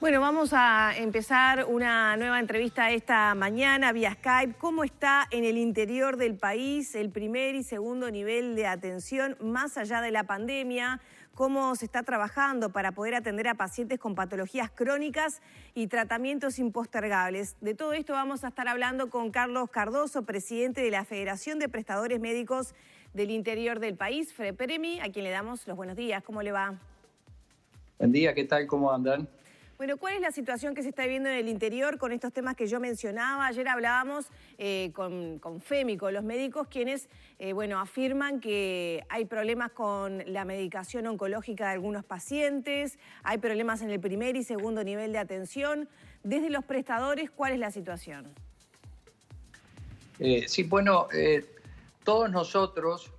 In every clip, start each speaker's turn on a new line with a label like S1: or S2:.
S1: Bueno, vamos a empezar una nueva entrevista esta mañana vía Skype. ¿Cómo está en el interior del país el primer y segundo nivel de atención más allá de la pandemia? ¿Cómo se está trabajando para poder atender a pacientes con patologías crónicas y tratamientos impostergables? De todo esto vamos a estar hablando con Carlos Cardoso, presidente de la Federación de Prestadores Médicos del Interior del país, FEPREMI, a quien le damos los buenos días. ¿Cómo le va?
S2: Buen día, ¿qué tal? ¿Cómo andan?
S1: Bueno, ¿cuál es la situación que se está viviendo en el interior con estos temas que yo mencionaba? Ayer hablábamos con FEMI, con los médicos, quienes afirman que hay problemas con la medicación oncológica de algunos pacientes, hay problemas en el primer y segundo nivel de atención. Desde los prestadores, ¿cuál es la situación?
S2: Todos nosotros,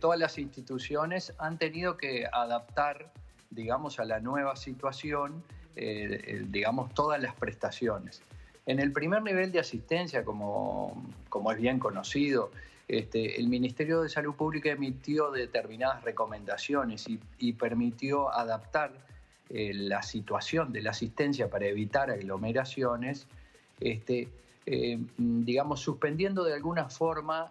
S2: todas las instituciones han tenido que adaptar, digamos, a la nueva situación, todas las prestaciones. En el primer nivel de asistencia, como es bien conocido, el Ministerio de Salud Pública emitió determinadas recomendaciones y permitió adaptar la situación de la asistencia para evitar aglomeraciones, suspendiendo de alguna forma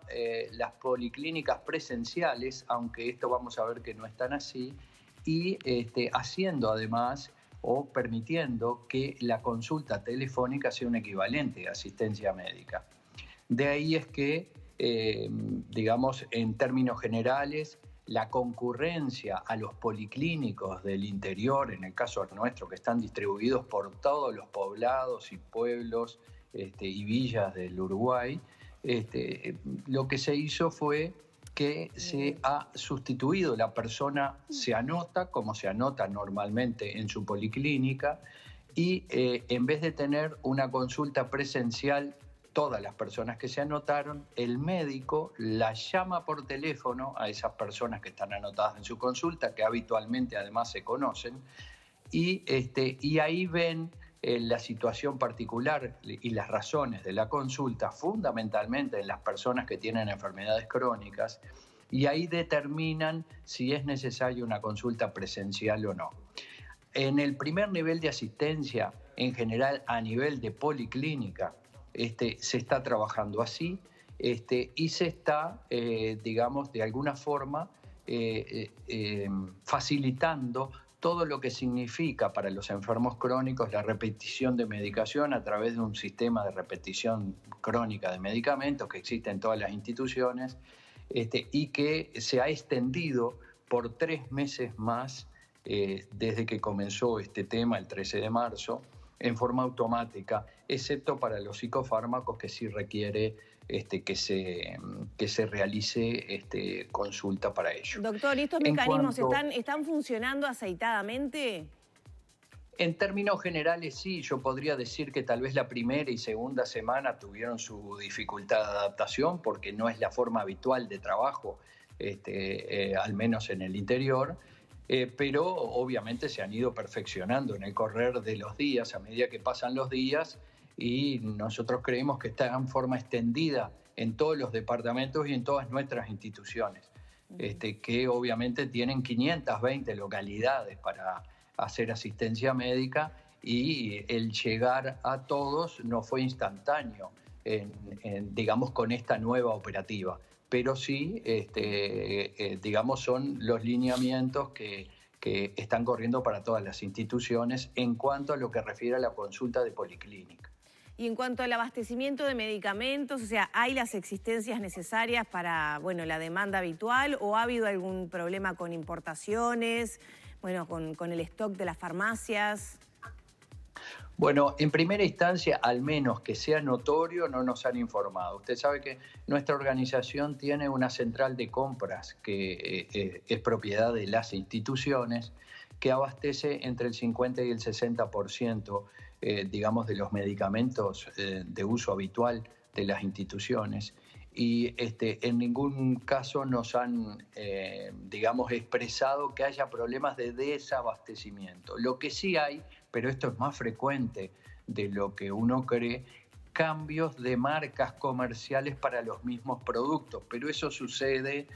S2: las policlínicas presenciales, aunque esto vamos a ver que no es tan así, y haciendo además o permitiendo que la consulta telefónica sea un equivalente a asistencia médica. De ahí es que, en términos generales, la concurrencia a los policlínicos del interior, en el caso nuestro, que están distribuidos por todos los poblados y pueblos y villas del Uruguay, lo que se hizo fue que se ha sustituido, la persona se anota como se anota normalmente en su policlínica y en vez de tener una consulta presencial, todas las personas que se anotaron, el médico la llama por teléfono a esas personas que están anotadas en su consulta, que habitualmente además se conocen, y ahí ven la situación particular y las razones de la consulta, fundamentalmente en las personas que tienen enfermedades crónicas, y ahí determinan si es necesaria una consulta presencial o no. En el primer nivel de asistencia, en general a nivel de policlínica, se está trabajando así, y se está, de alguna forma, facilitando todo lo que significa para los enfermos crónicos la repetición de medicación a través de un sistema de repetición crónica de medicamentos que existe en todas las instituciones, y que se ha extendido por 3 meses más desde que comenzó este tema el 13 de marzo en forma automática, excepto para los psicofármacos que sí requiere que se realice consulta para ello.
S1: Doctor, ¿y estos mecanismos están funcionando aceitadamente?
S2: En términos generales sí, yo podría decir que tal vez la primera y segunda semana tuvieron su dificultad de adaptación porque no es la forma habitual de trabajo, al menos en el interior, pero obviamente se han ido perfeccionando en el correr de los días, a medida que pasan los días, y nosotros creemos que está en forma extendida en todos los departamentos y en todas nuestras instituciones, que obviamente tienen 520 localidades para hacer asistencia médica, y el llegar a todos no fue instantáneo, con esta nueva operativa. Pero sí, son los lineamientos que están corriendo para todas las instituciones en cuanto a lo que refiere a la consulta de policlínica.
S1: Y en cuanto al abastecimiento de medicamentos, o sea, ¿hay las existencias necesarias para, la demanda habitual o ha habido algún problema con importaciones, con el stock de las farmacias?
S2: Bueno, en primera instancia, al menos que sea notorio, no nos han informado. Usted sabe que nuestra organización tiene una central de compras que es propiedad de las instituciones, que abastece entre el 50 y el 60%, de los medicamentos de uso habitual de las instituciones. Y en ningún caso nos han, expresado que haya problemas de desabastecimiento. Lo que sí hay, pero esto es más frecuente de lo que uno cree, cambios de marcas comerciales para los mismos productos, pero eso sucede,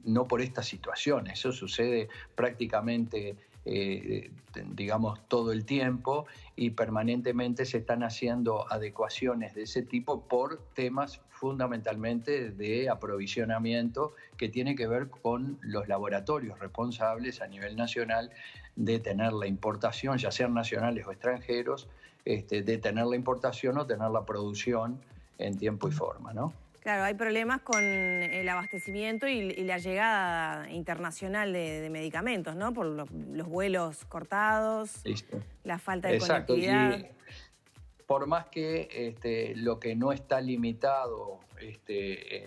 S2: no por esta situación, eso sucede prácticamente digamos, todo el tiempo, y permanentemente se están haciendo adecuaciones de ese tipo por temas fundamentalmente de aprovisionamiento que tiene que ver con los laboratorios responsables a nivel nacional de tener la importación, ya sean nacionales o extranjeros, de tener la importación o tener la producción en tiempo y forma, ¿no?
S1: Claro, hay problemas con el abastecimiento y la llegada internacional de medicamentos, ¿no? Por los vuelos cortados,
S2: Listo.
S1: la falta de
S2: Exacto.
S1: conectividad.
S2: Y por más que lo que no está limitado,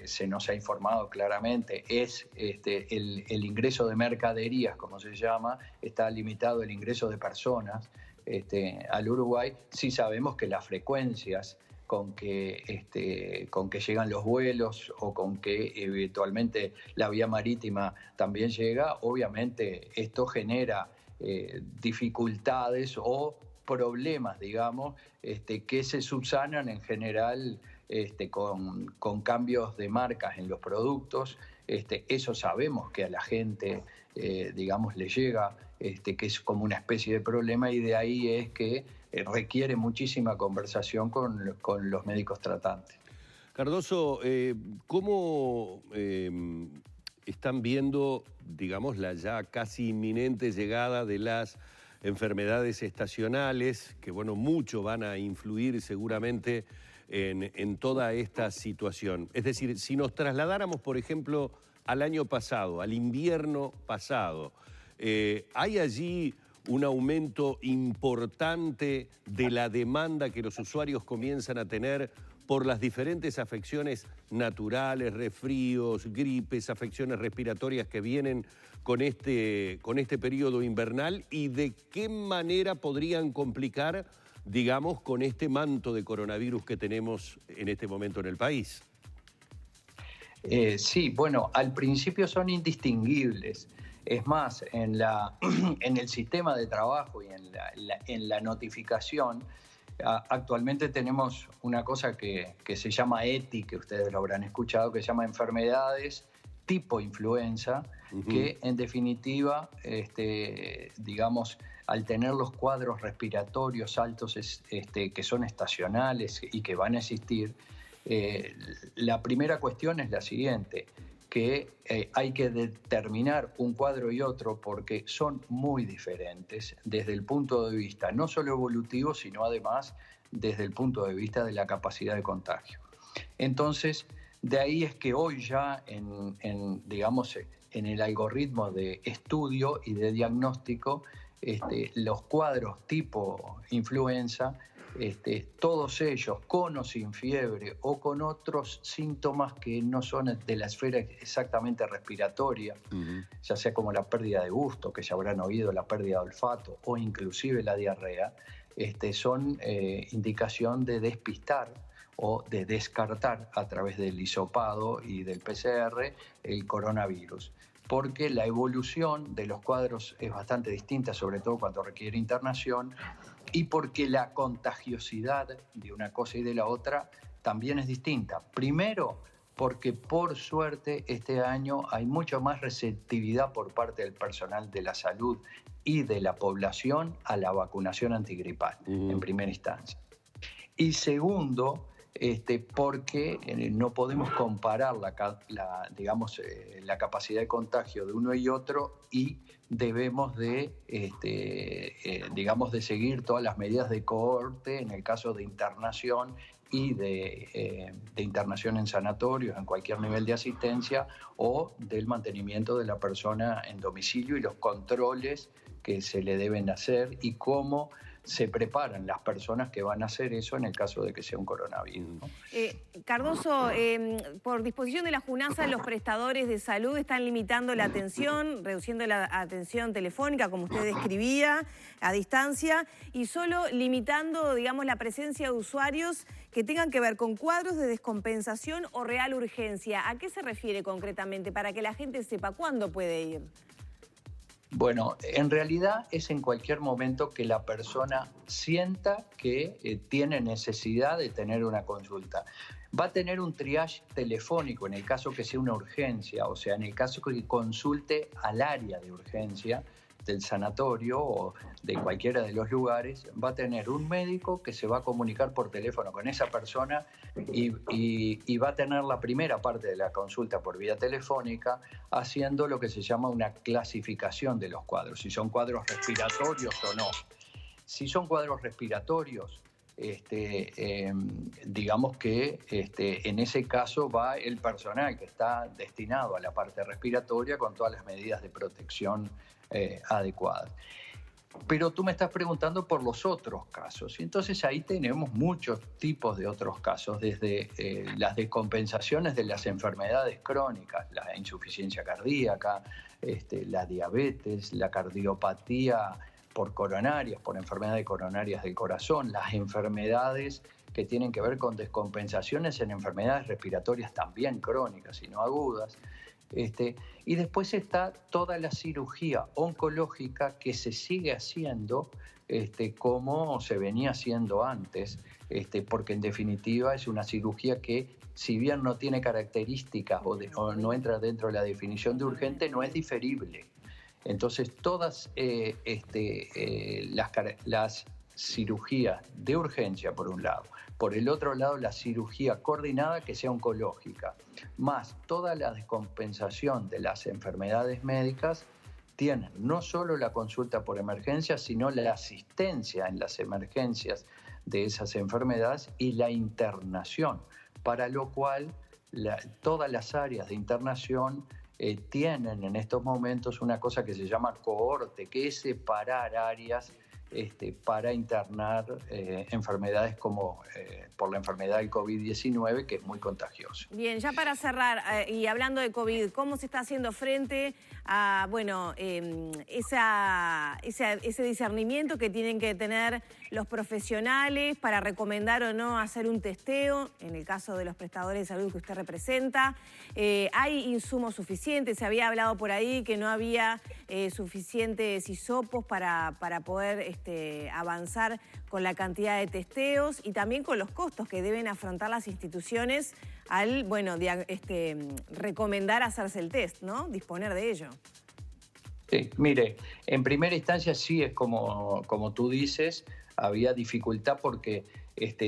S2: se nos ha informado claramente, es el ingreso de mercaderías, como se llama, está limitado el ingreso de personas al Uruguay. Sí sabemos que las frecuencias con que llegan los vuelos o con que eventualmente la vía marítima también llega, obviamente esto genera dificultades o problemas, digamos, que se subsanan en general con cambios de marcas en los productos. Eso sabemos que a la gente, digamos, le llega, que es como una especie de problema, y de ahí es que requiere muchísima conversación con los médicos tratantes.
S3: Cardoso, ¿cómo están viendo, digamos, la ya casi inminente llegada de las enfermedades estacionales, que bueno, mucho van a influir seguramente en toda esta situación? Es decir, si nos trasladáramos, por ejemplo, al año pasado, al invierno pasado, ¿hay allí un aumento importante de la demanda que los usuarios comienzan a tener por las diferentes afecciones naturales, resfríos, gripes, afecciones respiratorias que vienen con este periodo invernal, y de qué manera podrían complicar, digamos, con este manto de coronavirus que tenemos en este momento en el país?
S2: Sí, bueno, al principio son indistinguibles. Es más, en el sistema de trabajo y en la notificación, actualmente tenemos una cosa que se llama ETI, que ustedes lo habrán escuchado, que se llama enfermedades tipo influenza, que en definitiva, digamos, al tener los cuadros respiratorios altos que son estacionales y que van a existir, la primera cuestión es la siguiente, que hay que determinar un cuadro y otro porque son muy diferentes desde el punto de vista no solo evolutivo, sino además desde el punto de vista de la capacidad de contagio. Entonces, de ahí es que hoy ya digamos, en el algoritmo de estudio y de diagnóstico, los cuadros tipo influenza, todos ellos con o sin fiebre o con otros síntomas que no son de la esfera exactamente respiratoria, ya sea como la pérdida de gusto, que ya habrán oído, la pérdida de olfato o inclusive la diarrea, son indicación de despistar o de descartar a través del hisopado y del PCR el coronavirus, porque la evolución de los cuadros es bastante distinta, sobre todo cuando requiere internación, y porque la contagiosidad de una cosa y de la otra también es distinta. Primero, porque por suerte este año hay mucha más receptividad por parte del personal de la salud y de la población a la vacunación antigripal, en primera instancia. Y segundo, porque no podemos comparar digamos, la capacidad de contagio de uno y otro, y debemos digamos, de seguir todas las medidas de cohorte en el caso de internación y de internación en sanatorios, en cualquier nivel de asistencia, o del mantenimiento de la persona en domicilio y los controles que se le deben hacer y cómo se preparan las personas que van a hacer eso en el caso de que sea un coronavirus, ¿no?
S1: Cardoso, por disposición de la JUNASA, los prestadores de salud están limitando la atención, reduciendo la atención telefónica, como usted describía, a distancia, y solo limitando, digamos, la presencia de usuarios que tengan que ver con cuadros de descompensación o real urgencia. ¿A qué se refiere concretamente para que la gente sepa cuándo puede ir?
S2: Bueno, en realidad es en cualquier momento que la persona sienta que tiene necesidad de tener una consulta. Va a tener un triage telefónico en el caso que sea una urgencia, o sea, en el caso que consulte al área de urgencia, del sanatorio o de cualquiera de los lugares, va a tener un médico que se va a comunicar por teléfono con esa persona y va a tener la primera parte de la consulta por vía telefónica, haciendo lo que se llama una clasificación de los cuadros, si son cuadros respiratorios o no. Si son cuadros respiratorios, digamos que en ese caso va el personal que está destinado a la parte respiratoria con todas las medidas de protección adecuadas. Pero tú me estás preguntando por los otros casos, y entonces ahí tenemos muchos tipos de otros casos, desde las descompensaciones de las enfermedades crónicas, la insuficiencia cardíaca, la diabetes, la cardiopatía por coronarias, por enfermedades coronarias del corazón, las enfermedades que tienen que ver con descompensaciones en enfermedades respiratorias también crónicas y no agudas. Y después está toda la cirugía oncológica que se sigue haciendo como se venía haciendo antes, porque en definitiva es una cirugía que, si bien no tiene características o no entra dentro de la definición de urgente, no es diferible. Entonces todas las cirugías de urgencia, por un lado, por el otro lado la cirugía coordinada que sea oncológica, más toda la descompensación de las enfermedades médicas, tienen no solo la consulta por emergencia, sino la asistencia en las emergencias de esas enfermedades y la internación, para lo cual todas las áreas de internación tienen en estos momentos una cosa que se llama cohorte, que es separar áreas para internar enfermedades como por la enfermedad del COVID-19, que es muy contagiosa.
S1: Bien, ya para cerrar, y hablando de COVID, ¿cómo se está haciendo frente a ese discernimiento que tienen que tener los profesionales para recomendar o no hacer un testeo, en el caso de los prestadores de salud que usted representa? ¿Hay insumos suficientes? Se había hablado por ahí que no había suficientes hisopos para poder avanzar con la cantidad de testeos y también con los costos que deben afrontar las instituciones al recomendar hacerse el test, ¿no? Disponer de ello.
S2: Sí, mire, en primera instancia sí es como tú dices, había dificultad porque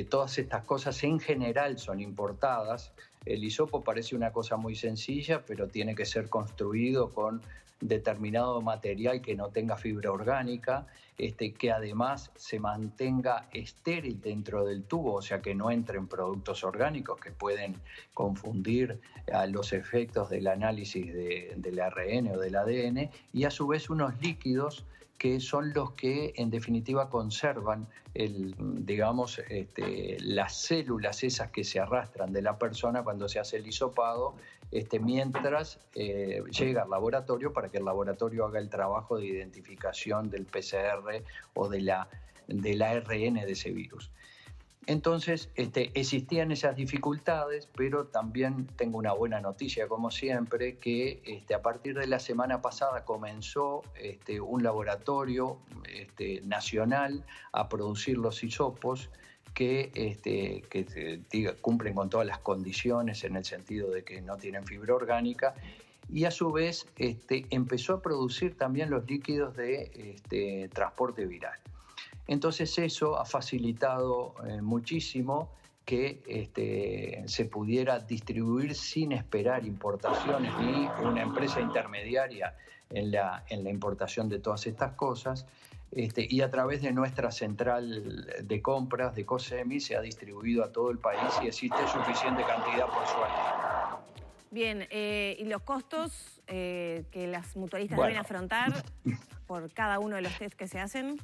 S2: todas estas cosas en general son importadas. El hisopo parece una cosa muy sencilla, pero tiene que ser construido con determinado material que no tenga fibra orgánica, que además se mantenga estéril dentro del tubo, o sea que no entren productos orgánicos que pueden confundir a los efectos del análisis del ARN o del ADN, y a su vez unos líquidos que son los que en definitiva conservan las células esas que se arrastran de la persona cuando se hace el hisopado, mientras llega al laboratorio, para que el laboratorio haga el trabajo de identificación del PCR o del ARN de ese virus. Entonces, existían esas dificultades, pero también tengo una buena noticia, como siempre, que a partir de la semana pasada comenzó un laboratorio nacional a producir los hisopos que cumplen con todas las condiciones en el sentido de que no tienen fibra orgánica, y a su vez empezó a producir también los líquidos de transporte viral. Entonces eso ha facilitado muchísimo que se pudiera distribuir sin esperar importaciones ni una empresa intermediaria en la importación de todas estas cosas. Y a través de nuestra central de compras de COSEMI se ha distribuido a todo el país y existe suficiente cantidad, por suerte.
S1: Bien, ¿y los costos que las mutualistas deben afrontar por cada uno de los test que se hacen?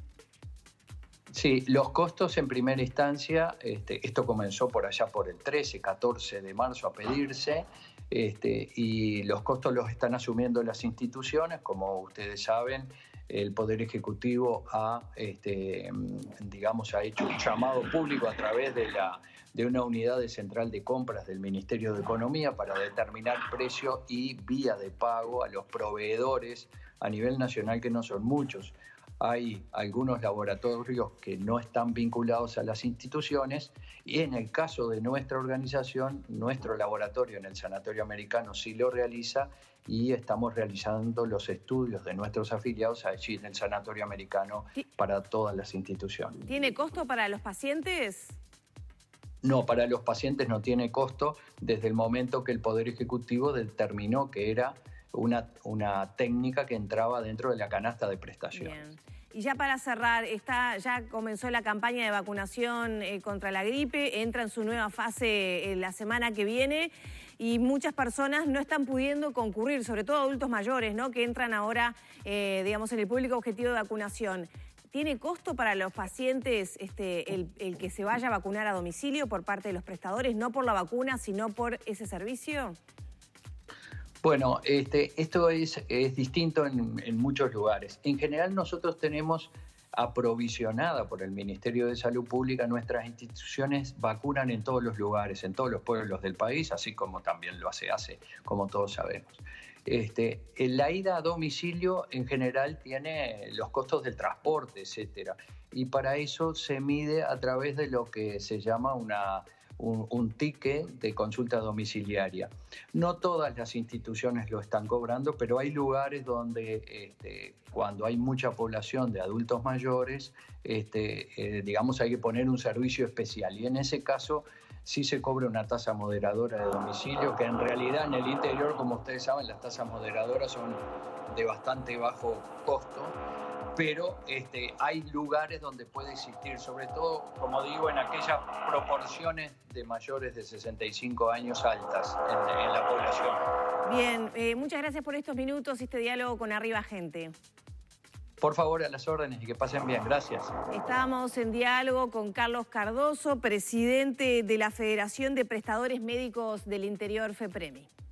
S2: Sí, los costos en primera instancia, esto comenzó por allá por el 13, 14 de marzo a pedirse, y los costos los están asumiendo las instituciones. Como ustedes saben, el Poder Ejecutivo ha hecho un llamado público a través de una unidad de central de compras del Ministerio de Economía para determinar precio y vía de pago a los proveedores a nivel nacional, que no son muchos, hay algunos laboratorios que no están vinculados a las instituciones y en el caso de nuestra organización, nuestro laboratorio en el Sanatorio Americano sí lo realiza y estamos realizando los estudios de nuestros afiliados allí en el Sanatorio Americano para todas las instituciones.
S1: ¿Tiene costo para los pacientes?
S2: No, para los pacientes no tiene costo desde el momento que el Poder Ejecutivo determinó que era una técnica que entraba dentro de la canasta de prestaciones.
S1: Bien. Y ya para cerrar, ya comenzó la campaña de vacunación contra la gripe, entra en su nueva fase la semana que viene y muchas personas no están pudiendo concurrir, sobre todo adultos mayores, ¿no? Que entran ahora, digamos, en el público objetivo de vacunación. ¿Tiene costo para los pacientes el que se vaya a vacunar a domicilio por parte de los prestadores, no por la vacuna, sino por ese servicio?
S2: Bueno, esto es distinto en muchos lugares. En general nosotros tenemos aprovisionada por el Ministerio de Salud Pública, nuestras instituciones vacunan en todos los lugares, en todos los pueblos del país, así como también lo hace, como todos sabemos. La ida a domicilio en general tiene los costos del transporte, etcétera, y para eso se mide a través de lo que se llama un ticket de consulta domiciliaria. No todas las instituciones lo están cobrando, pero hay lugares donde cuando hay mucha población de adultos mayores, digamos, hay que poner un servicio especial y en ese caso sí se cobra una tasa moderadora de domicilio, que en realidad en el interior, como ustedes saben, las tasas moderadoras son de bastante bajo costo, pero hay lugares donde puede existir, sobre todo, como digo, en aquellas proporciones de mayores de 65 años altas en la población.
S1: Bien, muchas gracias por estos minutos y este diálogo con Arriba Gente.
S2: Por favor, a las órdenes y que pasen bien. Gracias.
S1: Estábamos en diálogo con Carlos Cardoso, presidente de la Federación de Prestadores Médicos del Interior, FEPREMI.